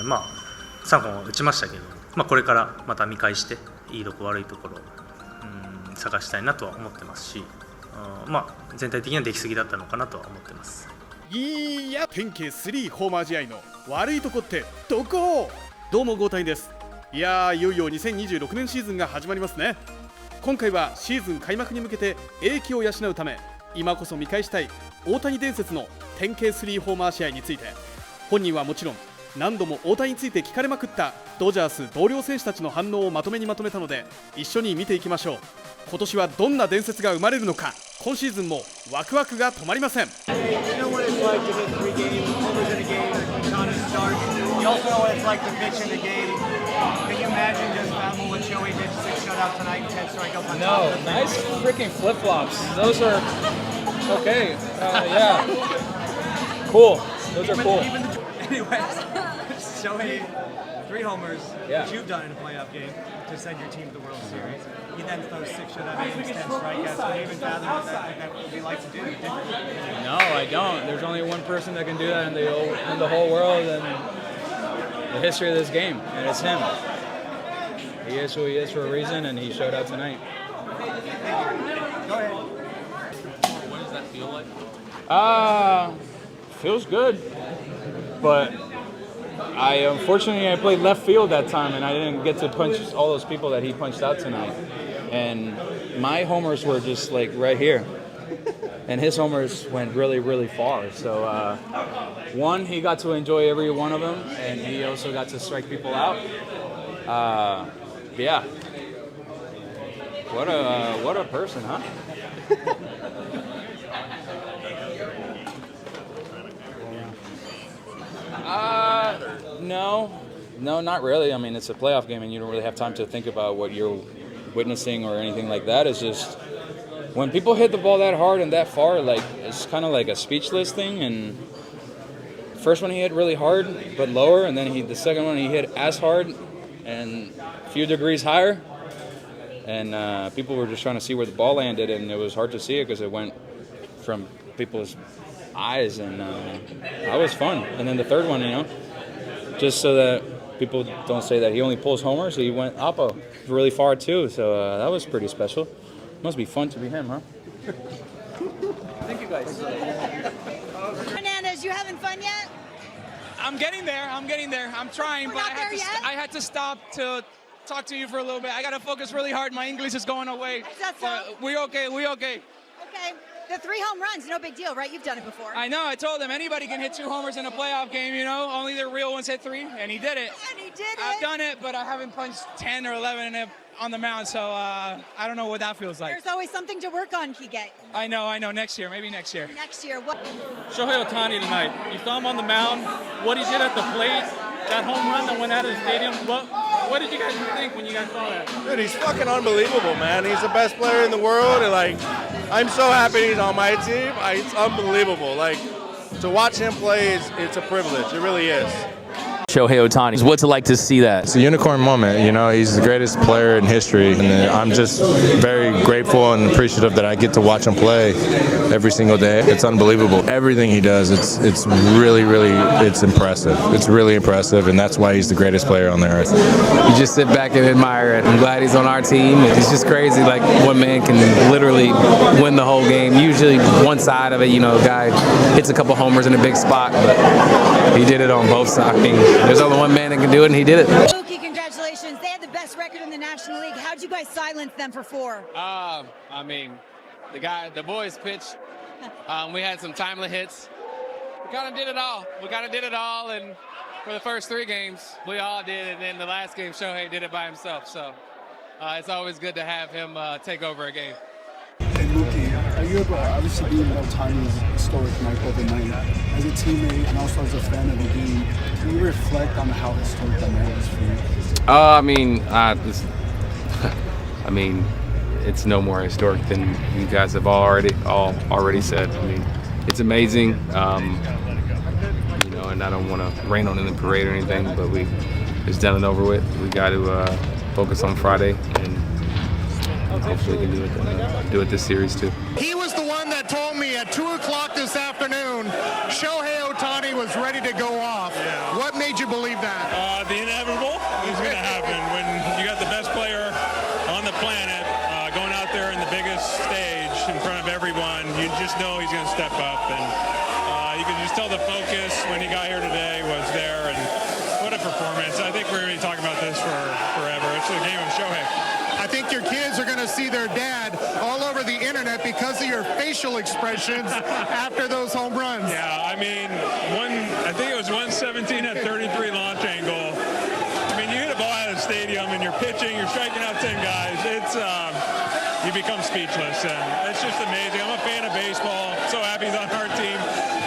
3本打ちましたけど、これからまた見返していいとこ悪いところ探したいなとは思ってますし、全体的にはできすぎだったのかなとは思ってます。いや、10K3 ホーマー試合の悪いとこってどこ？どうも豪谷です。いよいよ2026年シーズンが始まりますね。今回はシーズン開幕に向けて英気を養うため、今こそ見返したい大谷伝説の 10K3 ホーマー試合について、本人はもちろん何度も大谷について聞かれまくったドジャース同僚選手たちの反応をまとめたので、一緒に見ていきましょう。今年はどんな伝説が生まれるのか、今シーズンもワクワクが止まりません。No, nice freaking flip-flops. Those are okay. Yeah. Cool. Those are cool. Anyways, Shohei, 3 homers, Yeah. which you've done in a playoff game to send your team to the World Series. He then throws 6 shutout innings, 10 strikeouts. Can you even fathom what that would be like to do? No, I don't. There's only one person that can do that in the whole world and the history of this game, and it's him. He is who he is for a reason, and he showed out tonight. Go ahead. What does that feel like? Feels good, but unfortunately I played left field that time, and I didn't get to punch all those people that he punched out tonight. And my homers were just like right here, and his homers went really, really far. So one, he got to enjoy every one of them, and he also got to strike people out. Yeah. What a person, huh? No, not really. I mean, it's a playoff game, and you don't really have time to think about what you're witnessing or anything like that. It's just when people hit the ball that hard and that far, like it's kind of like a speechless thing. And the first one he hit really hard but lower, and then the second one he hit as hard and a few degrees higher. And people were just trying to see where the ball landed, and it was hard to see it because it went from people's eyes, and that was fun. And then the third one, just so that people don't say that he only pulls homers, he went oppo really far too. So that was pretty special. Must be fun to be him, huh? Thank you, guys. Hernandez, you having fun yet? I'm getting there. I'm trying, We're but not there yet? I had to stop to talk to you for a little bit. I got to focus really hard. My English is going away. Is that so? But we okay. Okay. The 3 home runs, no big deal, right? You've done it before. I know. I told him anybody can hit 2 homers in a playoff game, Only the real ones hit 3, and he did it. And he did it. I've done it, but I haven't punched 10 or 11 on the mound, so I don't know what that feels like. There's always something to work on, Kike. I know. Next year, maybe next year. Next year, what? Shohei Ohtani tonight. You saw him on the mound. What he did at the plate, that home run that went out of the stadium. What did you guys think when you guys saw that? Dude, he's fucking unbelievable, man. He's the best player in the world, and I'm so happy he's on my team. It's unbelievable. To watch him play, it's a privilege. It really is. Shohei Ohtani. What's it like to see that? It's a unicorn moment, he's the greatest player in history, and I'm just very grateful and appreciative that I get to watch him play every single day. It's unbelievable. Everything he does, it's really, it's impressive. It's really impressive, and that's why he's the greatest player on the earth. You just sit back and admire it. I'm glad he's on our team. It's just crazy, one man can literally win the whole game. Usually one side of it, guy hits a couple homers in a big spot, but he did it on both sides. There's only one man that can do it, and he did it. Mookie, congratulations. They had the best record in the National League. How'd you guys silence them for 4? The boys pitched. We had some timely hits. We kind of did it all. And for the first 3 games, we all did it. And then the last game, Shohei did it by himself. So it's always good to have him take over a game. And Mookie, a year ago, obviously being Ohtani's historic night overnight, as a teammate and also as a fan of the game, can you reflect on how historic that night was for you? It's no more historic than you guys have already said. It's amazing, and I don't want to rain on the parade or anything, but it's done and over with. We got to focus on Friday, and hopefully we can do it this series too. He was the one that told me at 2 o'clock this afternoon, Shohei Ohtani was ready to go off. Yeah. What made you believe that? The inevitable is going to happen when you got the best player on the planet going out there in the biggest stage in front of everyone. You just know he's going to step up, and you can just tell the focus when he got here today was there, and what a performance. I think we're going to be talking about this for forever. It's the game of Shohei. I think your kids are going to see their dad all over the internet because of your facial expressions after those home runs. Yeah, I mean, I think it was 117 at 33 launch angle. I mean, you hit a ball out of the stadium and you're pitching, you're striking out 10 guys. It's you become speechless, and it's just amazing. I'm a fan of baseball. So happy he's on our team,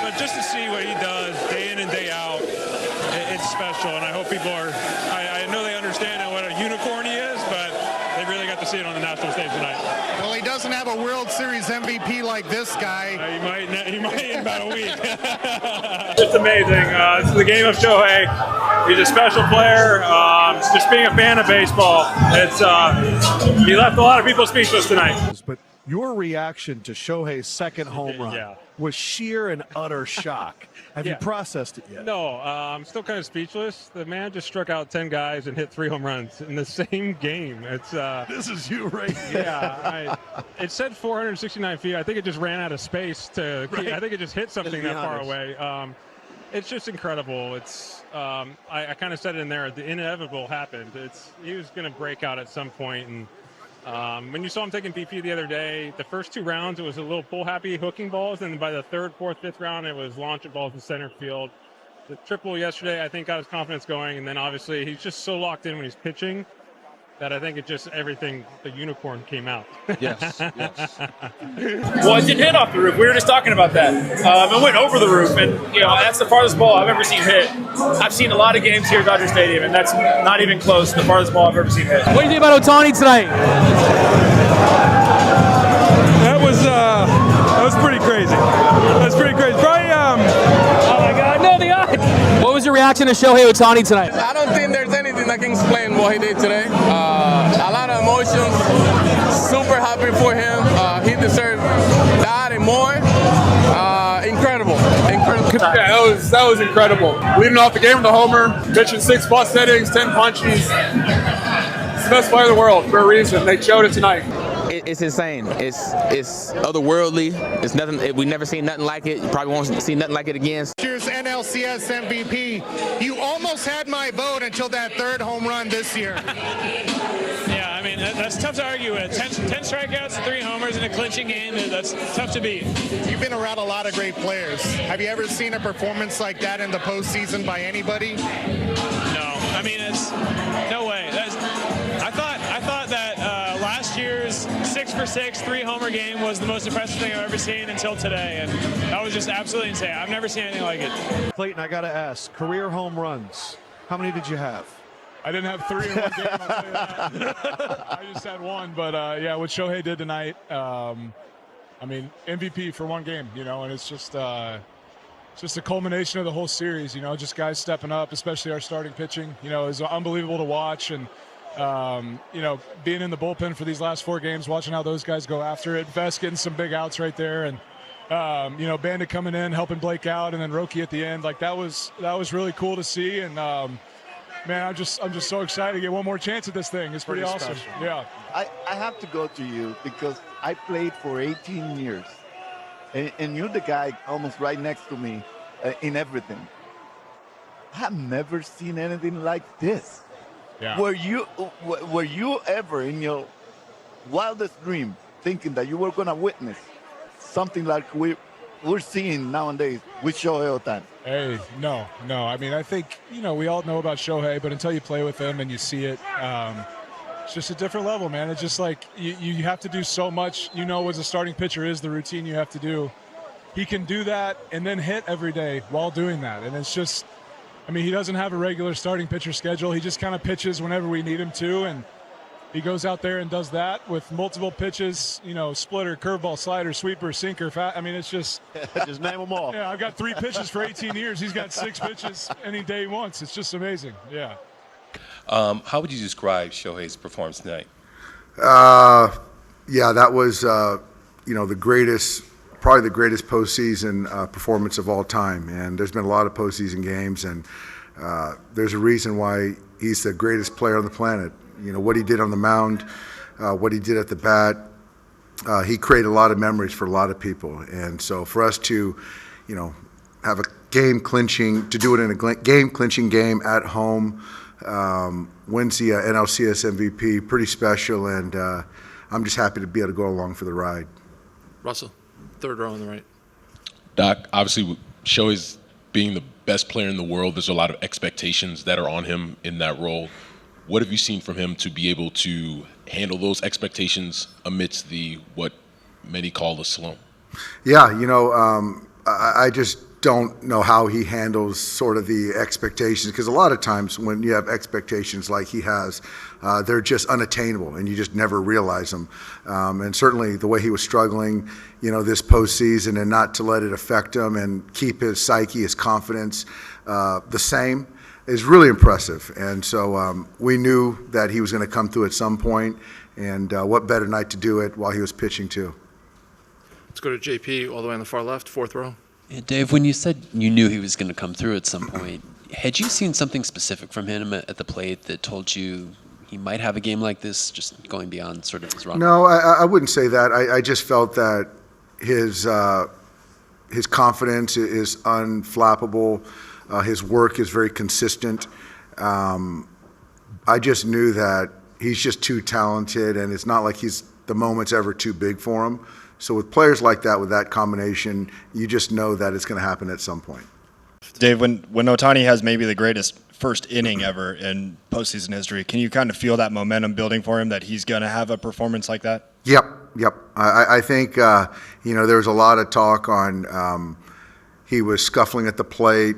but just to see what he does day in and day out, it's special. And I hope people are. I know they understand what a unicorn he is, but they really got to see it on the national stage tonight. Well, he doesn't have a World Series MVP like this guy. He might in about a week. It's amazing. This is the game of Shohei. He's a special player. Just being a fan of baseball, he left a lot of people speechless tonight. But your reaction to Shohei's second home run was sheer and utter shock. Have you processed it yet? No, I'm still kind of speechless. The man just struck out 10 guys and hit 3 home runs in the same game. It's this is you right here. Yeah, it said 469 feet. I think it just ran out of space I think it just hit something that far away. It's just incredible. It's I kind of said it in there. The inevitable happened. He was going to break out at some point, and when you saw him taking BP the other day, the first 2 rounds, it was a little pull-happy hooking balls, and by the 3rd, 4th, 5th round, it was launching balls in center field. The triple yesterday, I think, got his confidence going, and then obviously he's just so locked in when he's pitching that I think everything, the unicorn came out. Yes. Well, it did hit off the roof. We were just talking about that. It went over the roof, and that's the farthest ball I've ever seen hit. I've seen a lot of games here at Dodger Stadium, and that's not even close to the farthest ball I've ever seen hit. What do you think about Ohtani tonight? That was pretty crazy. That's pretty crazy. Probably, oh my God, no, the eye! What was your reaction to Shohei Ohtani tonight? I don't think there's anything that can explain what he did today. A lot of emotions. Super happy for him. He deserved that and more. Incredible. Yeah, that was incredible. Leading off the game with a homer, pitching 6+ innings, 10 punches. He's the best player in the world for a reason. They showed it tonight. It's insane. It's otherworldly. It's nothing. We never seen nothing like it. You probably won't see nothing like it again. Cheers, NLCS MVP. You almost had my vote until that 3rd home run this year. Yeah, I mean, that's tough to argue with. 10 strikeouts and 3 homers in a clinching game, that's tough to beat. You've been around a lot of great players. Have you ever seen a performance like that in the postseason by anybody? No. I mean, it's no way. I thought that last year's 6-for-6 3-homer game was the most impressive thing I've ever seen until today, and that was just absolutely insane. I've never seen anything like it. Clayton, I got to ask, career home runs, how many did you have? I didn't have 3 in one game, I'll tell you that. I just had 1, but yeah, what Shohei did tonight, I mean, MVP for 1 game, and it's just a culmination of the whole series, just guys stepping up, especially our starting pitching, it was unbelievable to watch, and being in the bullpen for these last 4 games, watching how those guys go after it, Vest getting some big outs right there, and Bandit coming in, helping Blake out, and then Roki at the end, like that was really cool to see, and man, I'm just so excited to get one more chance at this thing. It's pretty awesome. Special. Yeah. I have to go to you because I played for 18 years, and you're the guy almost right next to me in everything. I have never seen anything like this. Yeah. Were you ever in your wildest dream thinking that you were going to witness something like we're seeing nowadays with Shohei Ohtani? Hey, no. I mean, I think, we all know about Shohei, but until you play with him and you see it, it's just a different level, man. It's just like you have to do so much. What a starting pitcher is, the routine you have to do. He can do that and then hit every day while doing that. And it's just, I mean, he doesn't have a regular starting pitcher schedule. He just kind of pitches whenever we need him to, and he goes out there and does that with multiple pitches, splitter, curveball, slider, sweeper, sinker. I mean, it's just... Just name them all. Yeah, I've got 3 pitches for 18 years. He's got 6 pitches any day he wants. It's just amazing, yeah. How would you describe Shohei's performance tonight? Yeah, that was, probably the greatest postseason performance of all time. And there's been a lot of postseason games, and there's a reason why he's the greatest player on the planet. You know, what he did on the mound, what he did at the bat, he created a lot of memories for a lot of people. And so for us to, you know, have a to do it in a game-clinching game at home, wins the NLCS MVP, pretty special, and I'm just happy to be able to go along for the ride. Russell, third row on the right. Doc, obviously, Shohei's being the best player in the world, there's a lot of expectations that are on him in that role. What have you seen from him to be able to handle those expectations amidst what many call the slump? Yeah, you know, I just don't know how he handles sort of the expectations, because a lot of times when you have expectations like he has, they're just unattainable and you just never realize them. And certainly the way he was struggling, you know, this postseason, and not to let it affect him and keep his psyche, his confidence the same is really impressive. And so we knew that he was going to come through at some point, and what better night to do it while he was pitching too. Let's go to JP all the way on the far left, fourth row. Yeah, Dave, when you said you knew he was going to come through at some point, had you seen something specific from him at the plate that told you he might have a game like this, just going beyond sort of his run? No, I wouldn't say that. I just felt that his confidence is unflappable. His work is very consistent. I just knew that he's just too talented, and it's not like the moment's ever too big for him. So with players like that, with that combination, you just know that it's going to happen at some point. Dave, when Ohtani has maybe the greatest first inning ever in postseason history, can you kind of feel that momentum building for him, that he's going to have a performance like that? Yep. I think, you know, there was a lot of talk on he was scuffling at the plate.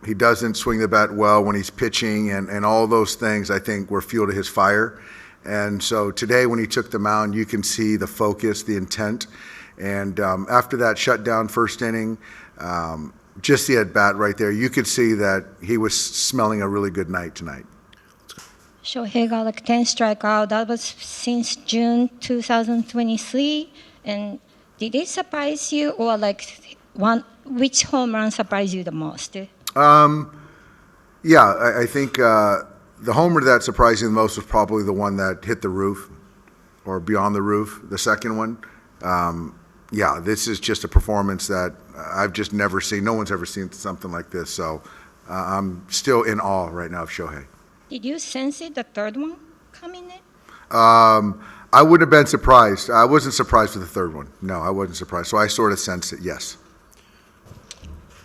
He doesn't swing the bat well when he's pitching, and all those things, I think, were fuel to his fire. And so today when he took the mound, you can see the focus, the intent. And after that shutdown first inning, just the at-bat right there, you could see that he was smelling a really good night tonight. Shohei got like 10 strikeouts. That was since June 2023. And did it surprise you, or like which home run surprised you the most? Yeah, I think the homer that surprised me the most was probably the one that hit the roof, or beyond the roof, the second one. Yeah, this is just a performance that I've just never seen. No one's ever seen something like this. So I'm still in awe right now of Shohei. Did you sense it, the third one coming in? I would have been surprised. I wasn't surprised with the third one. No, I wasn't surprised. So I sort of sensed it, yes.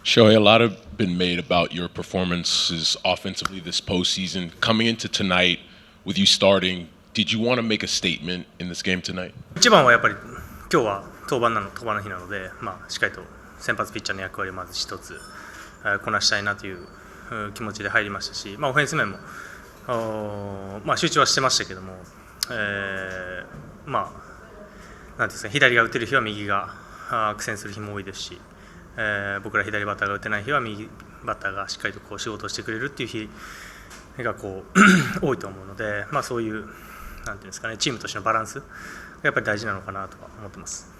Shohei, a lot have been made about your performances offensively this postseason. Coming into tonight, with you starting, did you want to make a statement in this game tonight? 一番はやっぱり今日は登板の日なので、しっかりと先発ピッチャーの役割をまず一つこなしたいなという気持ちで入りましたし、オフェンス面も集中はしてましたけども、なんていうんですか、左が打てる日は右が苦戦する日も多いですし、僕ら左バッターが打てない日は右バッターがしっかりとこう仕事をしてくれるっていう日がこう多いと思うので、そういうなんていうんですかね、チームとしてのバランスがやっぱり大事なのかなとは思ってます。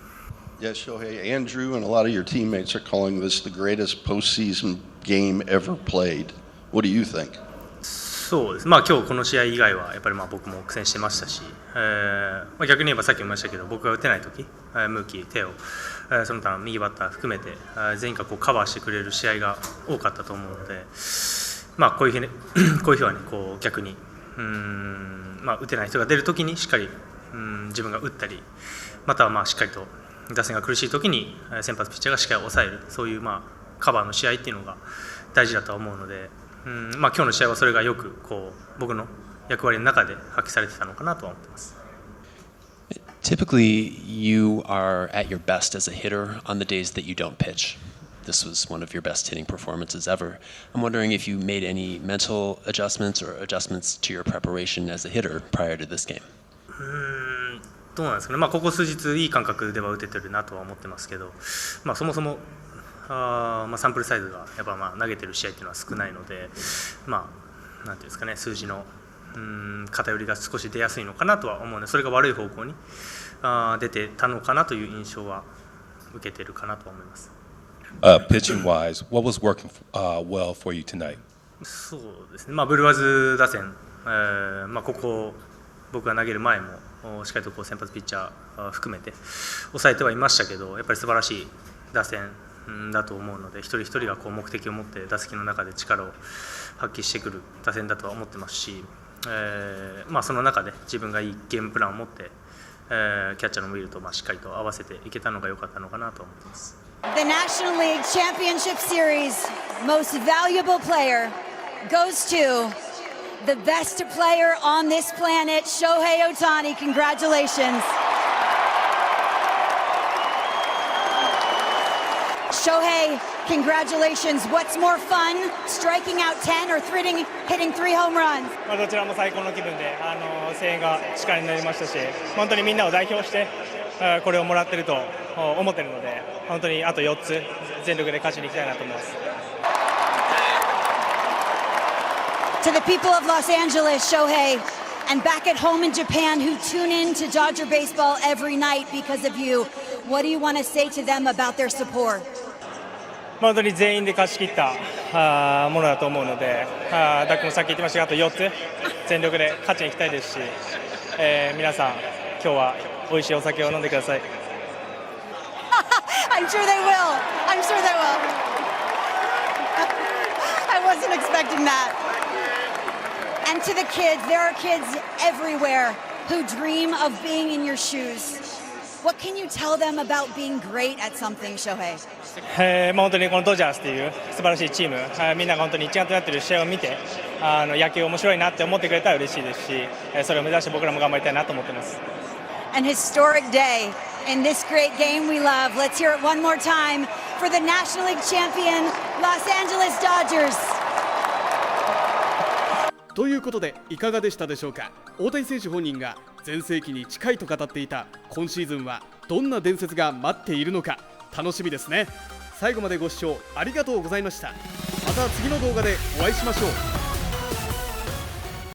Yes, Shohei, Andrew and a lot of your teammates are calling this the greatest postseason game ever played. What do you think? そうです。今日この試合以外はやっぱり僕も苦戦してましたし、逆に言えばさっきも言いましたけど、僕が打てない時、ムーキー手をその他の右バッター含めて全員がこうカバーしてくれる試合が多かったと思うので、こういう日はね、こう逆に打てない人が出る時にしっかり自分が打ったり、またはしっかりと打線が苦しい時に先発ピッチャーがしっかり抑える、そういうカバーの試合っていうのが大事だと思うので、今日の試合はそれがよくこう僕の役割の中で発揮されてたのかなとは思ってます。Typically, you are at your best as a hitter on the days that you don't pitch. This was one of your best hitting performances ever. I'm wondering if you made any mental adjustments or adjustments to your preparation as a hitter prior to this game. どうなんですかね。ここ数日いい感覚では打ててるなとは思ってますけど、そもそもサンプルサイズがやっぱ投げてる試合っていうのは少ないので、なんていうんですかね、数字の偏りが少し出やすいのかなとは思うので、それが悪い方向に出てたのかなという印象は受けてるかなと思います。Pitching wise, what was working well for you tonight? そうですね、ブルワーズ打線、ここ僕が投げる前もしっかりと先発ピッチャー含めて抑えてはいましたけど、やっぱり素晴らしい打線だと思うので、一人一人が目的を持って打席の中で力を発揮してくる打線だとは思ってますし、その中で自分がいいゲームプランを持って、キャッチャーのウィルとしっかりと合わせていけたのが良かったのかなと思ってます。The National League Championship Series most valuable player goes to the best player on this planet, Shohei Ohtani. Congratulations. Shohei, congratulations. What's more fun, striking out 10 or hitting 3 home runs? どちらも最高の気分で声援が力になりましたし、本当にみんなを代表してこれをもらってると思ってるので、本当にあと4つ全力で勝ちに行きたいなと思います。To the people of Los Angeles, Shohei, and back at home in Japan who tune in to Dodger baseball every night because of you, what do you want to say to them about their support? 本当に全員で勝ち切ったものだと思うので、ダックもさっき言ってましたが、あと4つ全力で勝ちに行きたいですし、皆さん今日は美味しいお酒を飲んでください。I'm sure they will. I'm sure they will. I wasn't expecting that. And to the kids, there are kids everywhere who dream of being in your shoes. What can you tell them about being great at something, Shohei? 本当にこのドジャースという素晴らしいチーム、みんなが本当に一丸となっている試合を見て、野球面白いなって思ってくれたら嬉しいですし、それを目指して僕らも頑張りたいなと思っています。An historic day in this great game we love. Let's hear it one more time for the National League champion, Los Angeles Dodgers. ということでいかがでしたでしょうか。大谷選手本人が全盛期に近いと語っていた今シーズンはどんな伝説が待っているのか楽しみですね。最後までご視聴ありがとうございました。また次の動画でお会いしましょう。